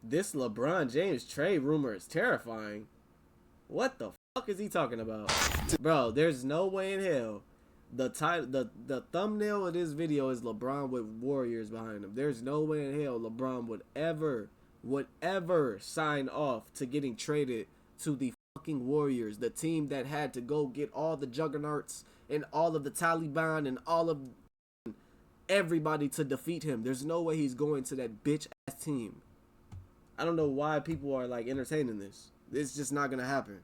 This LeBron James trade rumor is terrifying. What the fuck is he talking about? Bro, there's no way in hell. The thumbnail of this video is LeBron with Warriors behind him. There's no way in hell LeBron would ever sign off to getting traded to the fucking Warriors, the team that had to go get all the juggernauts and all of the Taliban and all of everybody to defeat him. There's no way he's going to that bitch ass team. I don't know why people are like entertaining this. It's just not gonna happen.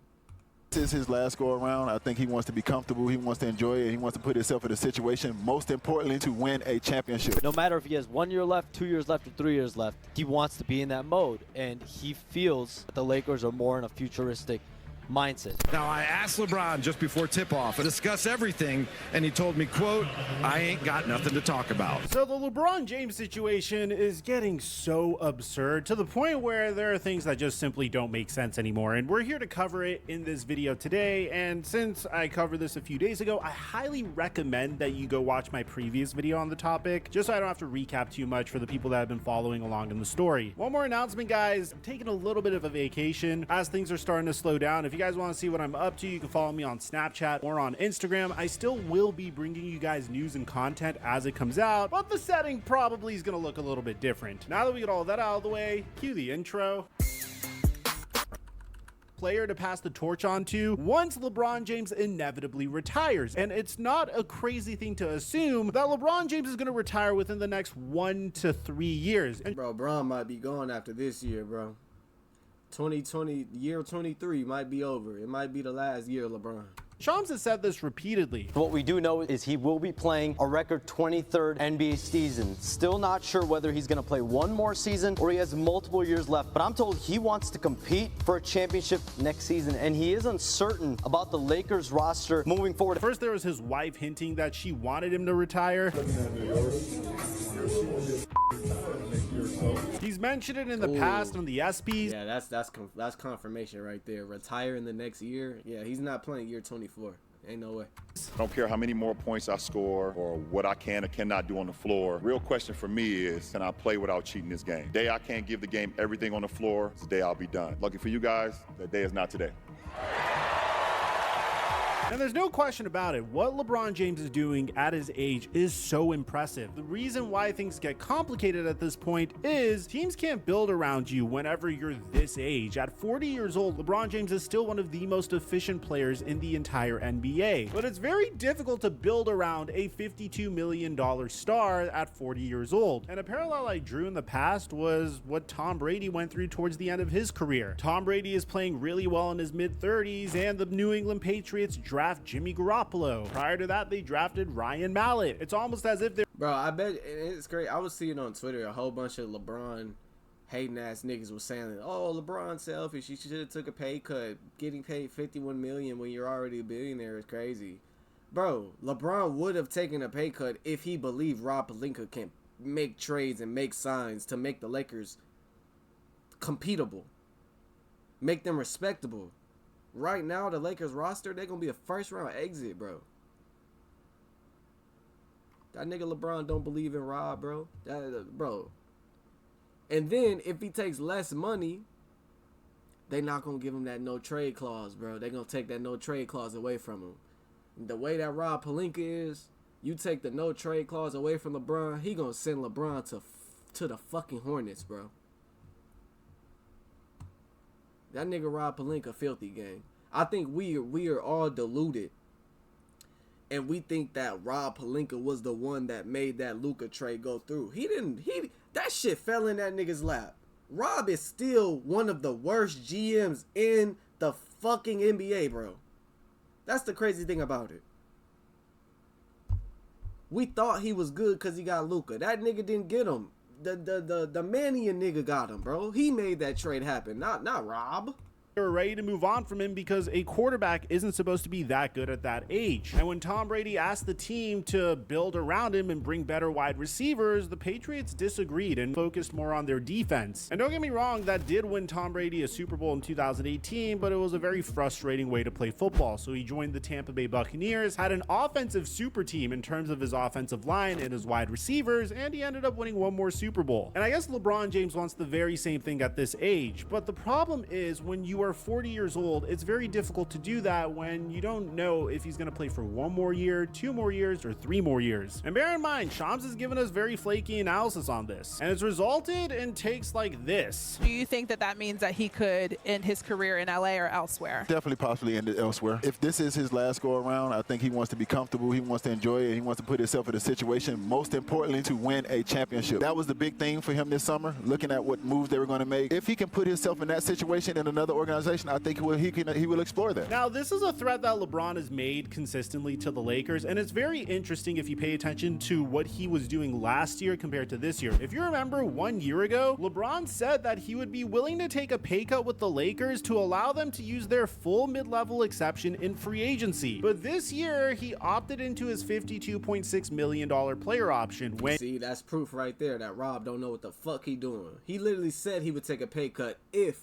This is his last go around. I think he wants to be comfortable. He wants to enjoy it. He wants to put himself in a situation, most importantly, to win a championship. No matter if he has 1 year left, 2 years left, or 3 years left, he wants to be in that mode. And he feels that the Lakers are more in a futuristic mindset. Now, I asked LeBron just before tip-off to discuss everything, and he told me, quote, "I ain't got nothing to talk about." So the LeBron James situation is getting so absurd to the point where there are things that just simply don't make sense anymore, and we're here to cover it in this video today. And since I covered this a few days ago, I highly recommend that you go watch my previous video on the topic, just so I don't have to recap too much for the people that have been following along in the story. One more announcement, guys. I'm taking a little bit of a vacation as things are starting to slow down. If you guys want to see what I'm up to, you can follow me on Snapchat or on Instagram. I still will be bringing you guys news and content as it comes out, but the setting probably is going to look a little bit different. Now that we get all that out of the way, cue the intro. Player to pass the torch on to once LeBron James inevitably retires. And it's not a crazy thing to assume that LeBron James is going to retire within the next 1 to 3 years. And Bro, Bron might be gone after this year, bro. 2020, year 23 might be over. It might be the last year of LeBron. Shams has said this repeatedly. What we do know is he will be playing a record 23rd NBA season. Still not sure whether he's going to play one more season or he has multiple years left, but I'm told he wants to compete for a championship next season, and he is uncertain about the Lakers roster moving forward. First, there was his wife hinting that she wanted him to retire. He's mentioned it in the past on the ESPYs. Yeah, that's confirmation right there. Retire in the next year. Yeah, he's not playing year 24. Ain't no way. I don't care how many more points I score or what I can or cannot do on the floor. Real question for me is, can I play without cheating this game? The day I can't give the game everything on the floor, it's the day I'll be done. Lucky for you guys, that day is not today. And there's no question about it, what LeBron James is doing at his age is so impressive. The reason why things get complicated at this point is teams can't build around you whenever you're this age. At 40 years old, LeBron James is still one of the most efficient players in the entire NBA. But it's very difficult to build around a $52 million star at 40 years old. And a parallel I drew in the past was what Tom Brady went through towards the end of his career. Tom Brady is playing really well in his mid-30s, and the New England Patriots draft Jimmy Garoppolo. Prior to that, they drafted Ryan Mallett. It's almost as if they're... Bro, I bet it's great. I was seeing on Twitter a whole bunch of LeBron hating ass niggas was saying, oh, LeBron selfish. You should have took a pay cut. Getting paid $51 million when you're already a billionaire is crazy. Bro, LeBron would have taken a pay cut if he believed Rob Pelinka can make trades and make signs to make the Lakers competable. Make them respectable. Right now, the Lakers roster, they're going to be a first-round exit, bro. That nigga LeBron don't believe in Rob, bro. Bro. And then, if he takes less money, they not going to give him that no-trade clause, bro. They're going to take that no-trade clause away from him. The way that Rob Pelinka is, you take the no-trade clause away from LeBron, he going to send LeBron to the fucking Hornets, bro. That nigga Rob Pelinka filthy, gang. I think we are all deluded. And we think that Rob Pelinka was the one that made that Luka trade go through. That shit fell in that nigga's lap. Rob is still one of the worst GMs in the fucking NBA, bro. That's the crazy thing about it. We thought he was good because he got Luka. That nigga didn't get him. The Mannian nigga got him, bro. He made that trade happen, not Rob. they were ready to move on from him because a quarterback isn't supposed to be that good at that age. And when Tom Brady asked the team to build around him and bring better wide receivers, the Patriots disagreed and focused more on their defense. And don't get me wrong, that did win Tom Brady a Super Bowl in 2018, but it was a very frustrating way to play football. So he joined the Tampa Bay Buccaneers, had an offensive super team in terms of his offensive line and his wide receivers, and he ended up winning one more Super Bowl. And I guess LeBron James wants the very same thing at this age, but the problem is when you are 40 years old, it's very difficult to do that when you don't know if he's going to play for 1 more year, 2 more years, or 3 more years. And bear in mind, Shams has given us very flaky analysis on this, and it's resulted in takes like this. Do you think that that means that he could end his career in LA or elsewhere? Definitely possibly end it elsewhere. If this is his last go around, I think he wants to be comfortable, he wants to enjoy it, he wants to put himself in a situation, most importantly, to win a championship. That was the big thing for him this summer, looking at what moves they were going to make. If he can put himself in that situation in another organization, I think he will explore that. Now, this is a threat that LeBron has made consistently to the Lakers, and it's very interesting if you pay attention to what he was doing last year compared to this year. If you remember 1 year ago, LeBron said that he would be willing to take a pay cut with the Lakers to allow them to use their full mid-level exception in free agency. But this year, he opted into his $52.6 million player option when... See, that's proof right there that Rob don't know what the fuck he doing. He literally said he would take a pay cut if...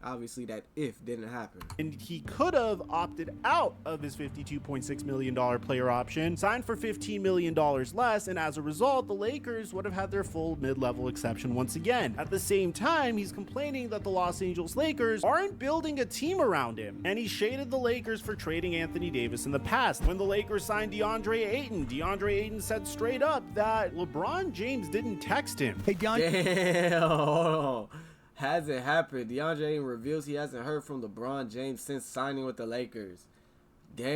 Obviously, that if didn't happen. And he could have opted out of his $52.6 million player option, signed for $15 million less, and as a result, the Lakers would have had their full mid-level exception once again. At the same time, he's complaining that the Los Angeles Lakers aren't building a team around him, and he shaded the Lakers for trading Anthony Davis in the past. When the Lakers signed DeAndre Ayton said straight up that LeBron James didn't text him. Hey, Damn, hold on. Hasn't happened. DeAndre Ayton reveals he hasn't heard from LeBron James since signing with the Lakers. Damn,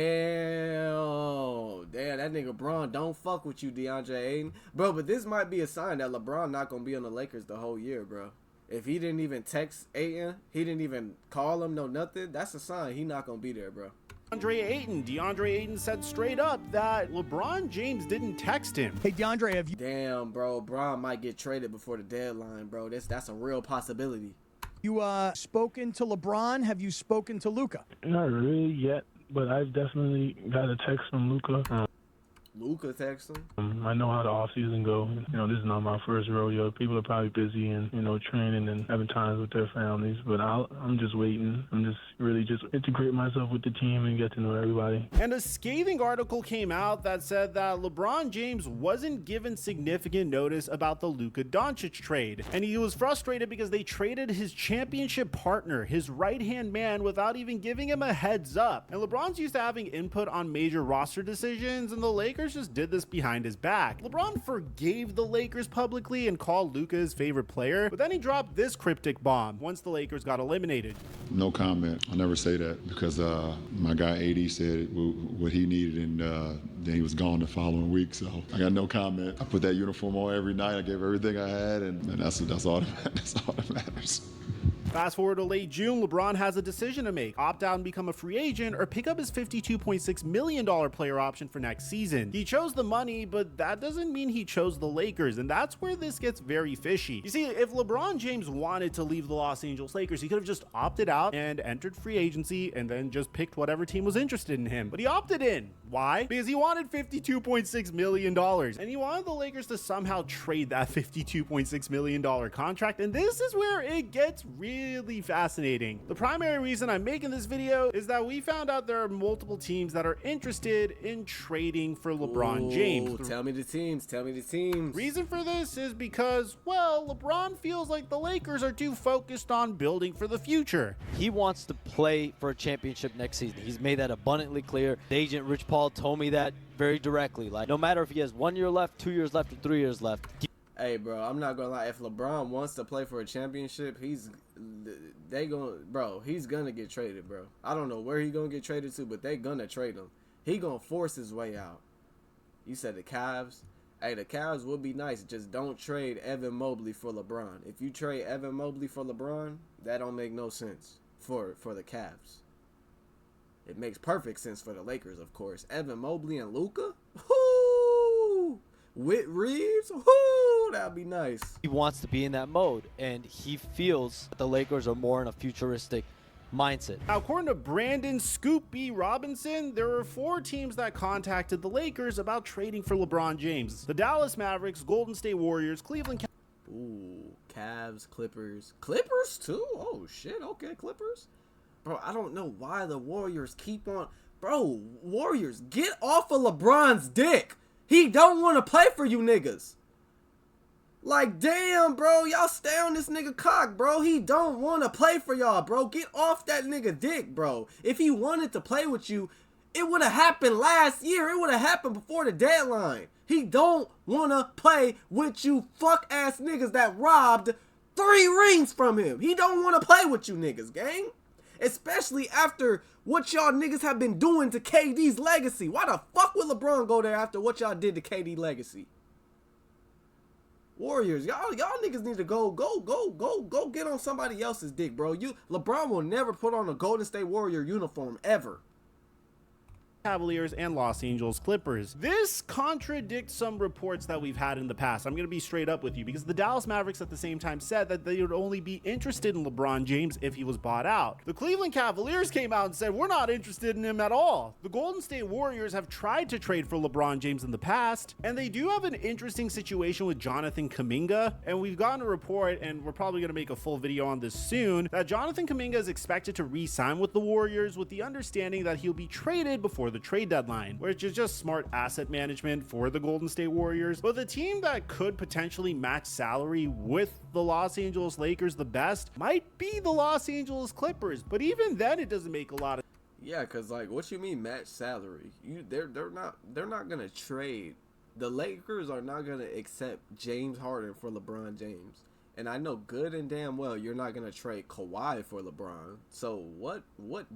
that nigga Bron don't fuck with you, DeAndre Ayton. Bro, but this might be a sign that LeBron not gonna be on the Lakers the whole year, bro. If he didn't even text Ayton, he didn't even call him, no nothing, that's a sign he not gonna be there, bro. DeAndre Ayton said straight up that LeBron James didn't text him. Hey, DeAndre, have you Damn, Bron might get traded before the deadline, bro. That's a real possibility. spoken to LeBron? Have you spoken to Luka? Not really yet, but I've definitely got a text from Luka. Luka text him? I know how the offseason go. This is not my first rodeo. People are probably busy and, training and having times with their families, but I'm just waiting. I'm just really integrate myself with the team and get to know everybody. And a scathing article came out that said that LeBron James wasn't given significant notice about the Luka Doncic trade. And he was frustrated because they traded his championship partner, his right-hand man, without even giving him a heads up. And LeBron's used to having input on major roster decisions, and the Lakers just did this behind his back. LeBron forgave the Lakers publicly and called Luka his favorite player, but then he dropped this cryptic bomb once the Lakers got eliminated. No comment. I'll never say that because my guy AD said what he needed, and then he was gone the following week. So I got no comment. I put that uniform on every night. I gave everything I had, and that's all that matters. Fast forward to late June, LeBron has a decision to make: opt out and become a free agent, or pick up his $52.6 million player option for next season. He chose the money, but that doesn't mean he chose the Lakers, and that's where this gets very fishy. You see, if LeBron James wanted to leave the Los Angeles Lakers, he could have just opted out and entered free agency and then just picked whatever team was interested in him. But he opted in. Why? Because he wanted $52.6 million, and he wanted the Lakers to somehow trade that $52.6 million contract, and this is where it gets really fascinating. The primary reason I'm making this video is that we found out there are multiple teams that are interested in trading for LeBron James. Tell me the teams. Reason for this is because, well, LeBron feels like the Lakers are too focused on building for the future. He wants to play for a championship next season. He's made that abundantly clear. The agent, Rich Paul, told me that very directly. Like, no matter if he has 1 year left, 2 years left, or 3 years left. Hey, bro, I'm not gonna lie. If LeBron wants to play for a championship, he's gonna get traded, bro. I don't know where he's gonna get traded to, but they gonna trade him. He gonna force his way out. You said the Cavs. Hey, the Cavs would be nice. Just don't trade Evan Mobley for LeBron. If you trade Evan Mobley for LeBron, that don't make no sense for the Cavs. It makes perfect sense for the Lakers, of course. Evan Mobley and Luka? Whoo! Whit Reeves? Whoo! That'd be nice. He wants to be in that mode, and he feels that the Lakers are more in a futuristic mindset. Now, according to Brandon Scoop B. Robinson, there were 4 teams that contacted the Lakers about trading for LeBron James. The Dallas Mavericks, Golden State Warriors, Cleveland Ooh, Cavs, Clippers. Clippers too? Oh shit, okay, Clippers. Bro, I don't know why the Warriors keep on. Bro, Warriors, get off of LeBron's dick. He don't want to play for you niggas. Like, damn, bro, y'all stay on this nigga cock, bro. He don't want to play for y'all, bro. Get off that nigga dick, bro. If he wanted to play with you, it would have happened last year. It would have happened before the deadline. He don't want to play with you fuck-ass niggas that robbed 3 rings from him. He don't want to play with you niggas, gang. Especially after what y'all niggas have been doing to KD's legacy. Why the fuck would LeBron go there after what y'all did to KD legacy? Warriors, y'all niggas need to go get on somebody else's dick, bro. LeBron will never put on a Golden State Warrior uniform ever. Cavaliers and Los Angeles Clippers. This contradicts some reports that we've had in the past. I'm going to be straight up with you because the Dallas Mavericks at the same time said that they would only be interested in LeBron James if he was bought out. The Cleveland Cavaliers came out and said, we're not interested in him at all. The Golden State Warriors have tried to trade for LeBron James in the past, and they do have an interesting situation with Jonathan Kuminga, and we've gotten a report, and we're probably going to make a full video on this soon, that Jonathan Kuminga is expected to re-sign with the Warriors with the understanding that he'll be traded before the trade deadline, which is just smart asset management for the Golden State Warriors. But the team that could potentially match salary with the Los Angeles Lakers the best might be the Los Angeles Clippers, but even then it doesn't make a lot of. Yeah, cause like, what you mean match salary? They're not gonna trade. The Lakers are not gonna accept James Harden for LeBron James. And I know good and damn well you're not gonna trade Kawhi for LeBron. So what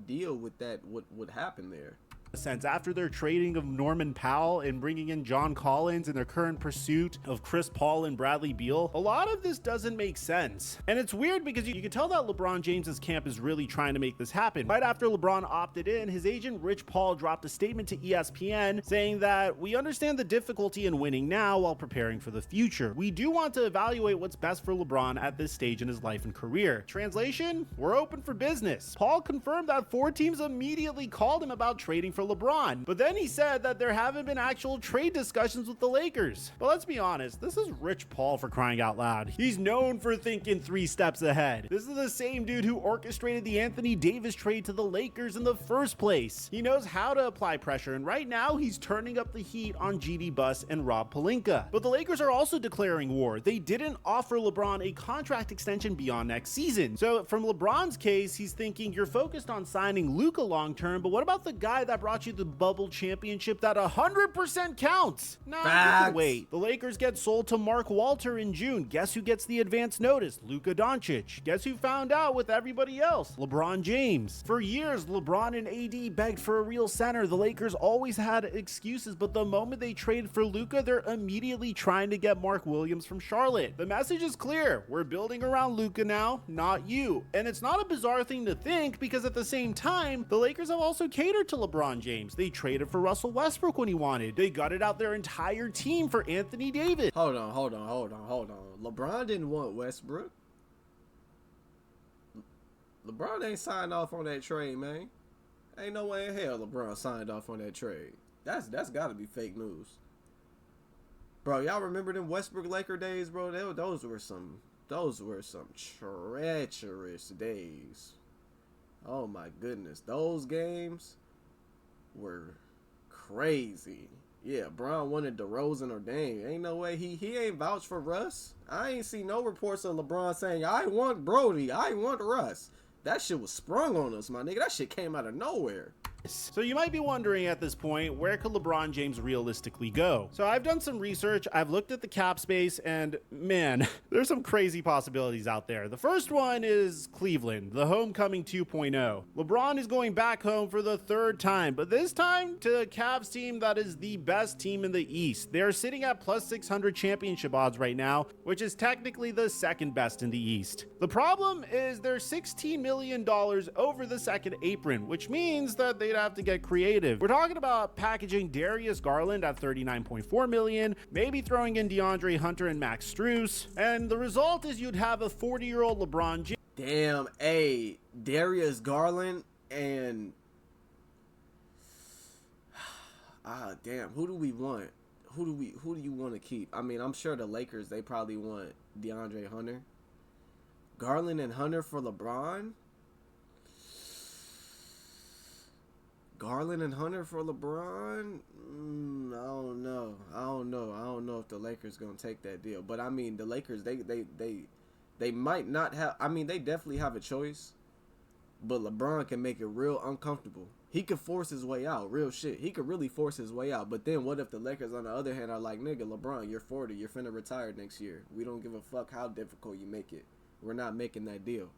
deal with that would happen there? Sense after their trading of Norman Powell and bringing in John Collins in their current pursuit of Chris Paul and Bradley Beal, a lot of this doesn't make sense. And it's weird because you can tell that LeBron James's camp is really trying to make this happen. Right after LeBron opted in, his agent Rich Paul dropped a statement to ESPN saying that we understand the difficulty in winning now while preparing for the future. We do want to evaluate what's best for LeBron at this stage in his life and career. Translation, we're open for business. Paul confirmed that 4 teams immediately called him about trading for LeBron, but then he said that there haven't been actual trade discussions with the Lakers. But let's be honest, this is Rich Paul, for crying out loud. He's known for thinking 3 steps ahead. This is the same dude who orchestrated the Anthony Davis trade to the Lakers in the first place. He knows how to apply pressure, and right now he's turning up the heat on GD Buss and Rob Pelinka. But the Lakers are also declaring war. They didn't offer LeBron a contract extension beyond next season. So from LeBron's case, he's thinking you're focused on signing Luka long term, but what about the guy that brought you the bubble championship that 100% counts? Nah, you can wait. The Lakers get sold to Mark Walter in June. Guess who gets the advance notice? Luka Doncic. Guess who found out with everybody else? LeBron James. For years, LeBron and AD begged for a real center. The Lakers always had excuses, but the moment they traded for Luka, they're immediately trying to get Mark Williams from Charlotte. The message is clear. We're building around Luka now, not you. And it's not a bizarre thing to think because at the same time, the Lakers have also catered to LeBron James. They traded for Russell Westbrook when he wanted. They gutted out their entire team for Anthony Davis. Hold on. LeBron didn't want Westbrook. LeBron ain't signed off on that trade, man. Ain't no way in hell LeBron signed off on that trade. That's gotta be fake news. Bro, y'all remember them Westbrook Laker days, bro? Those were some treacherous days. Oh my goodness. Those games were crazy. Yeah, Bron wanted DeRozan or Dame. Ain't no way he ain't vouched for Russ. I ain't see no reports of LeBron saying, I want Brody, I want Russ. That shit was sprung on us, my nigga. That shit came out of nowhere. So you might be wondering at this point, where could LeBron James realistically go? So I've done some research, I've looked at the cap space, and man, there's some crazy possibilities out there. The first one is Cleveland, the homecoming 2.0. LeBron is going back home for the 3rd time, but this time to a Cavs team that is the best team in the East. They're sitting at plus 600 championship odds right now, which is technically the 2nd best in the East. The problem is they're $16 million over the second apron, which means that they'd have to get creative. We're talking about packaging Darius Garland at $39.4 million, maybe throwing in DeAndre Hunter and Max Strus, and the result is you'd have a 40-year-old LeBron James. Damn, hey, Darius Garland and damn, who do we want? Who do you want to keep? I mean, I'm sure the Lakers, they probably want DeAndre Hunter. Garland and Hunter for LeBron? Garland and Hunter for LeBron? I don't know. I don't know if the Lakers gonna take that deal. But I mean, the Lakers, they might not have. I mean, they definitely have a choice. But LeBron can make it real uncomfortable. He could force his way out. Real shit. He could really force his way out. But then what if the Lakers, on the other hand, are like, nigga, LeBron, you're 40. You're finna retire next year. We don't give a fuck how difficult you make it. We're not making that deal.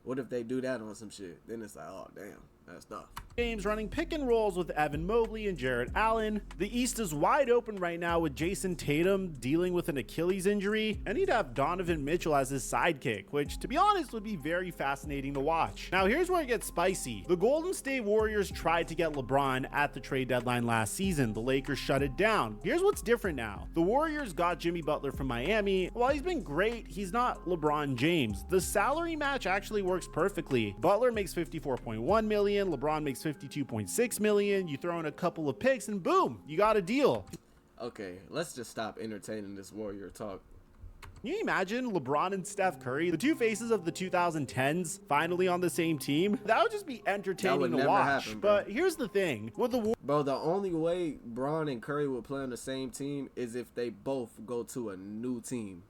What if they do that on some shit? Then it's like, oh, damn. That's tough. James running pick and rolls with Evan Mobley and Jarrett Allen. The East is wide open right now with Jason Tatum dealing with an Achilles injury, and he'd have Donovan Mitchell as his sidekick, which, to be honest, would be very fascinating to watch. Now, here's where it gets spicy. The Golden State Warriors tried to get LeBron at the trade deadline last season. The Lakers shut it down. Here's what's different now. The Warriors got Jimmy Butler from Miami. While he's been great, he's not LeBron James. The salary match actually works perfectly. Butler makes $54.1 million. LeBron makes $52.6 million. You throw in a couple of picks and boom, you got a deal. Okay, let's just stop entertaining this Warrior talk. Can you imagine LeBron and Steph Curry, the two faces of the 2010s, finally on the same team? That would just be entertaining to watch. Happen, but here's the thing. With the Bro, the only way Bron and Curry would play on the same team is if they both go to a new team.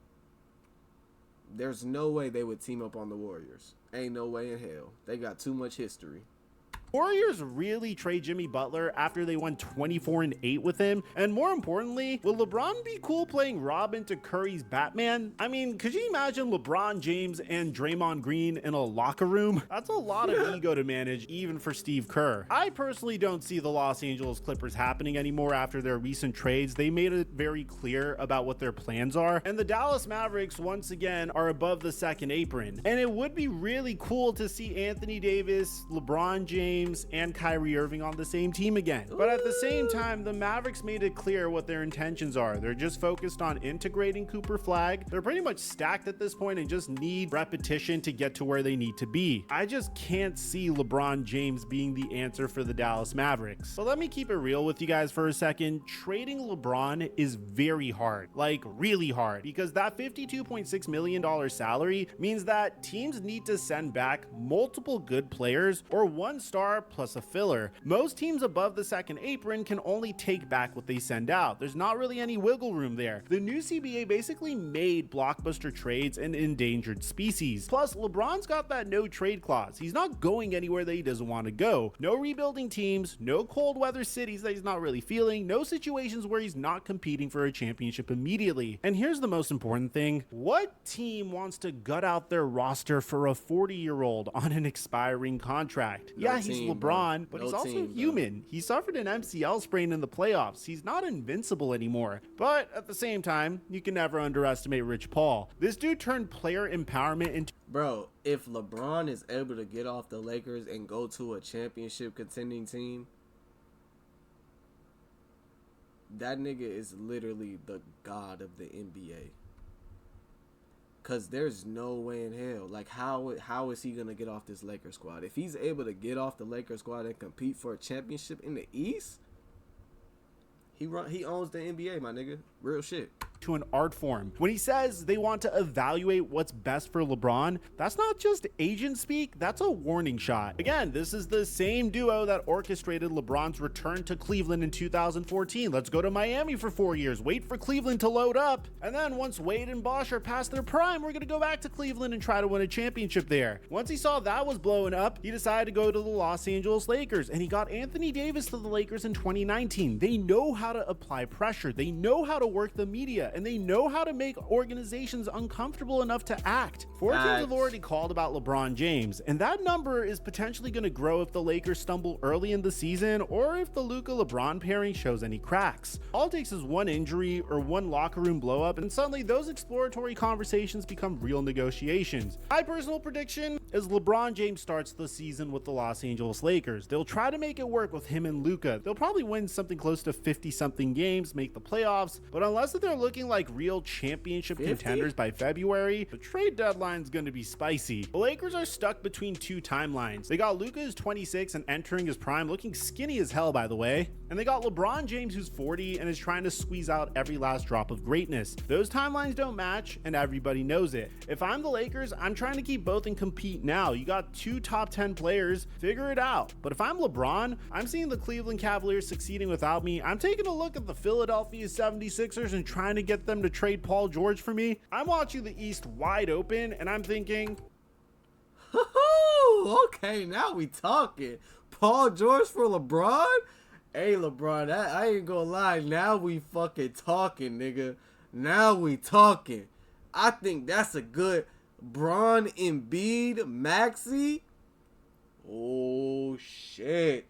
There's no way they would team up on the Warriors. Ain't no way in hell. They got too much history. Warriors really trade Jimmy Butler after they won 24-8 with him? And more importantly, will LeBron be cool playing Robin to Curry's Batman? I mean, could you imagine LeBron James and Draymond Green in a locker room? That's a lot of ego to manage, even for Steve Kerr. I personally don't see the Los Angeles Clippers happening anymore after their recent trades. They made it very clear about what their plans are. And the Dallas Mavericks, once again, are above the second apron. And it would be really cool to see Anthony Davis, LeBron James, and Kyrie Irving on the same team again. But at the same time, the Mavericks made it clear what their intentions are. They're just focused on integrating Cooper Flag. They're pretty much stacked at this point and just need repetition to get to where they need to be. I just can't see LeBron James being the answer for the Dallas Mavericks. But let me keep it real with you guys for a second. Trading LeBron is very hard, like really hard, because that $52.6 million salary means that teams need to send back multiple good players or one star plus a filler. Most teams above the second apron can only take back what they send out. There's not really any wiggle room there. The new CBA basically made blockbuster trades an endangered species. Plus, LeBron's got that no trade clause. He's not going anywhere that he doesn't want to go. No rebuilding teams, no cold weather cities that he's not really feeling, no situations where he's not competing for a championship immediately. And here's the most important thing. What team wants to gut out their roster for a 40-year-old on an expiring contract? Yeah, he's LeBron, but he's also human. He suffered an MCL sprain in the playoffs. He's not invincible anymore. But at the same time, you can never underestimate Rich Paul. This dude turned player empowerment into... Bro, if LeBron is able to get off the Lakers and go to a championship contending team, that nigga is literally the god of the NBA. Because there's no way in hell. Like, how is he going to get off this Lakers squad? If he's able to get off the Lakers squad and compete for a championship in the East, he owns the NBA, my nigga. Real shit. To an art form. When he says they want to evaluate what's best for LeBron, that's not just agent speak, that's a warning shot. Again, this is the same duo that orchestrated LeBron's return to Cleveland in 2014. Let's go to Miami for 4 years, wait for Cleveland to load up, and then once Wade and Bosh are past their prime, we're gonna go back to Cleveland and try to win a championship there. Once he saw that was blowing up, he decided to go to the Los Angeles Lakers, and he got Anthony Davis to the Lakers in 2019. They know how to apply pressure, they know how to work the media, and they know how to make organizations uncomfortable enough to act. 4 teams have already called about LeBron James, and that number is potentially going to grow if the Lakers stumble early in the season or if the Luka-LeBron pairing shows any cracks. All it takes is one injury or one locker room blow up, and suddenly those exploratory conversations become real negotiations. My personal prediction, is LeBron James starts the season with the Los Angeles Lakers. They'll try to make it work with him and Luka. They'll probably win something close to 50-something games, make the playoffs, but unless they're looking like real championship 50? contenders by February, the trade deadline's going to be spicy. The Lakers are stuck between two timelines. They got Luka who's 26 and entering his prime, looking skinny as hell by the way, and they got LeBron James who's 40 and is trying to squeeze out every last drop of greatness. Those timelines don't match and everybody knows it. If I'm the Lakers, I'm trying to keep both and compete now. You got two top 10 players, figure it out. But if I'm LeBron, I'm seeing the Cleveland Cavaliers succeeding without me. I'm taking a look at the Philadelphia 76ers and trying to get them to trade Paul George for me. I'm watching the East wide open and I'm thinking, okay, now we talking. Paul George for LeBron? Hey, LeBron, I ain't gonna lie. Now we fucking talking, nigga. Now we talking. I think that's a good Bron Embiid Maxi. Oh, shit.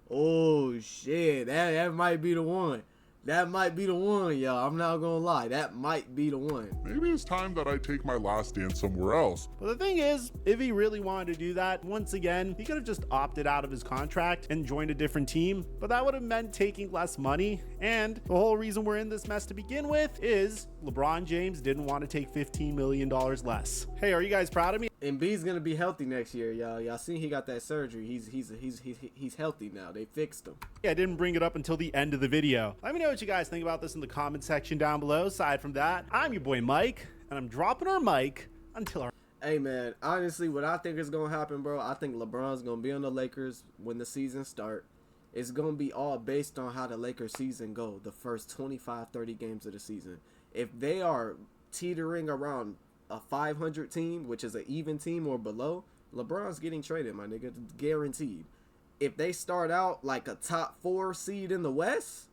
Oh, shit. That might be the one. That might be the one, y'all. I'm not gonna lie. That might be the one. Maybe it's time that I take my last dance somewhere else. but the thing is, if he really wanted to do that, once again, he could have just opted out of his contract and joined a different team, but that would have meant taking less money. And the whole reason we're in this mess to begin with is LeBron James didn't want to take $15 million less. Hey, are you guys proud of me? Embiid's gonna be healthy next year, y'all. Y'all seen he got that surgery. He's healthy now. They fixed him. I didn't bring it up until the end of the video. Let me know what you guys think about this in the comment section down below. Aside from that, I'm your boy Mike, and I'm dropping our mic until our... Hey man, honestly, what I think is gonna happen, bro, I think LeBron's gonna be on the Lakers when the season start. It's gonna be all based on how the Lakers season go, the first 25-30 games of the season. If they are teetering around a 500 team, which is an even team or below, LeBron's getting traded, my nigga, guaranteed. If they start out like a top 4 seed in the West,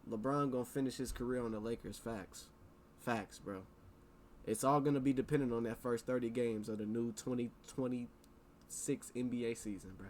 LeBron gonna finish his career on the Lakers. Facts, bro. It's all gonna be dependent on that first 30 games of the new 2026 NBA season, bro.